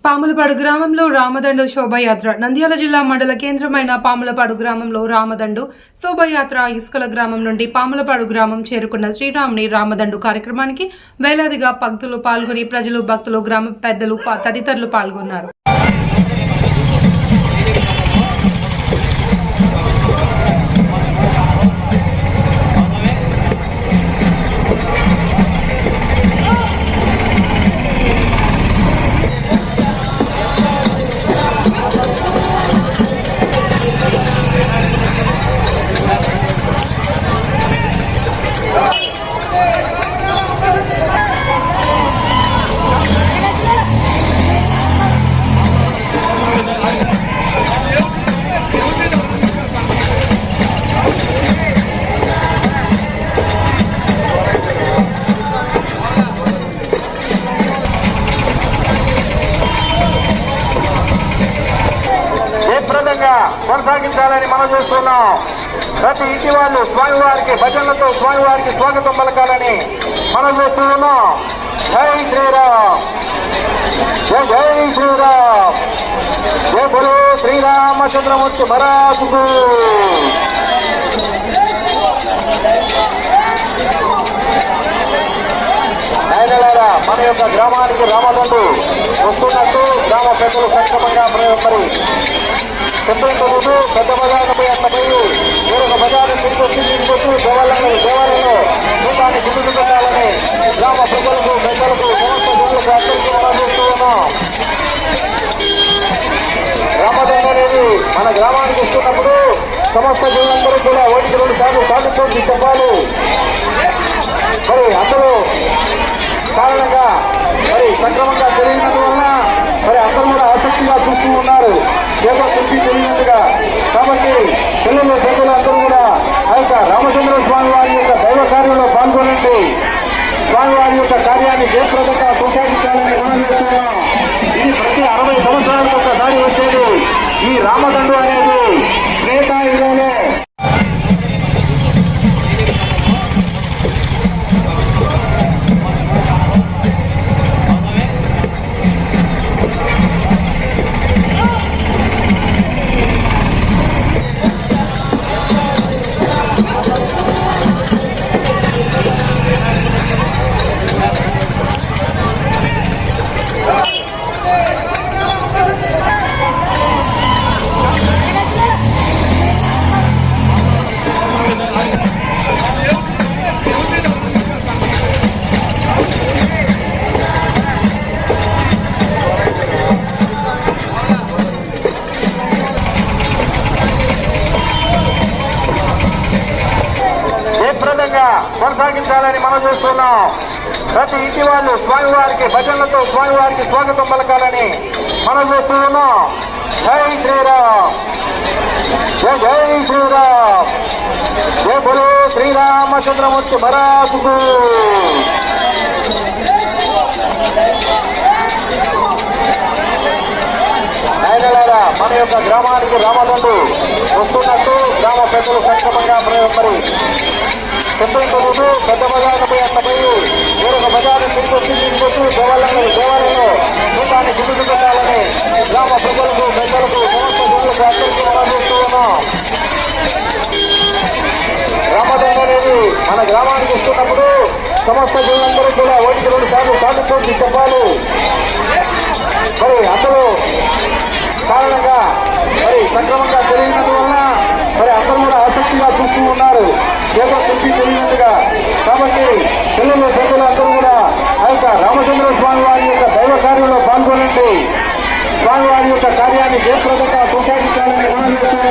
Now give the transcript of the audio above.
పాములపాడు గ్రామంలో రామదండు శోభయాత్ర. నంద్యాల జిల్లా మండల కేంద్రమైన పాములపాడు గ్రామంలో రామదండు శోభయాత్ర ఇసుకల గ్రామం నుండి పాములపాడు గ్రామం చేరుకున్న శ్రీరాముని రామదండు కార్యక్రమానికి వేలాదిగా భక్తులు పాల్గొని ప్రజలు, భక్తులు, గ్రామ పెద్దలు తదితరులు పాల్గొన్నారు. కొనసాగించాలని మనం చూస్తున్నాం. ప్రతి ఇంటి వాళ్ళు స్వామివారికి భజనలతో స్వామివారికి స్వాగతం పలకాలని మనం చూస్తున్నాం. జై శ్రీరామ్, జై జై శ్రీరామ్, జై బోలో శ్రీరామచంద్రమూర్తి మహారాజుకు. ఆయనలారా మన యొక్క గ్రామానికి రామదండు వస్తున్నట్టు గ్రామ పెద్దలు సక్రమంగా మరి చెప్పేందుకు పెద్ద బజార్లపై అట్టపోయి వేరొక బజార్ను తీసుకొచ్చి దేవాలయంలో రూపాన్ని గుర్తు పెట్టాలని గ్రామ ప్రజలకు, పెద్దలకు, సమస్త జనులకు అందరికీ మనం చూస్తూ ఉన్నాం. రామదండ అనేది మన గ్రామానికి వస్తున్నప్పుడు సమస్త జనులందరూ కూడా 1-2 సార్లు సాగుతోంది చెప్పాలి. మరి అందరూ కారణంగా మరి సక్రమంగా జరిగినందువలన మరి అందరూ కూడా ఆసక్తిగా చూస్తూ ఉన్నారు. ఏదో కృషి జరిగినట్టుగా. కాబట్టి పిల్లలు, పెద్దలు అందరూ కూడా ఆ యొక్క రామచంద్ర స్వామి వారి యొక్క దైవ కార్యంలో పాల్గొనండి. స్వామివారి యొక్క కార్యాన్ని జయప్రదంగా కొనసాగించాలని మనం చేస్తున్నాం. ఇది ప్రతి 60 సంవత్సరాలకు ఒకసారి వచ్చేది ఈ రామదండు అనేది శ్రేతాయుగంలో. కొనసాగించాలని మనం చూస్తున్నాం. ప్రతి ఇంటి వాళ్ళు స్వామివారికి భజనలతో స్వామివారికి స్వాగతం పలకాలని మనం చూస్తున్నాం. జై శ్రీరామ్, జై జై శ్రీరామ్, జై బోలో శ్రీరామచంద్రమూర్తి మహారాజుకు. ఆయనలారా మన యొక్క గ్రామానికి రామదండు వస్తున్నట్టు గ్రామ పెద్దలు సక్రమంగా మరి చెప్పేందుకు పెద్ద బజార్లపై అట్టపోయి వేరొక బజార్ను తీసుకొచ్చి దేవాలయంలో రూపాన్ని గుర్తు పెట్టాలని గ్రామ ప్రజలకు, పెద్దలకు, సమస్త జనులకు అందరికీ మనం చూస్తూ ఉన్నాం. రామదండ అనేది మన గ్రామానికి వస్తున్నప్పుడు సమస్త జనులందరూ కూడా 1-2 సార్లు సాగుతోంది చెప్పాలి. మరి అందరూ కారణంగా మరి సక్రమంగా జరిగినందువలన మరి అందరూ కూడా ఆసక్తిగా చూస్తూ ఉన్నారు. ఏదో కృషి జరిగినట్టుగా. కాబట్టి పిల్లలు, పెద్దలు అందరూ కూడా ఆ యొక్క రామచంద్ర స్వామి వారి యొక్క దైవ కార్యంలో పాల్గొనండి. స్వామివారి యొక్క కార్యాన్ని జయప్రదంగా కొనసాగించాలని మనం చేస్తున్నాం.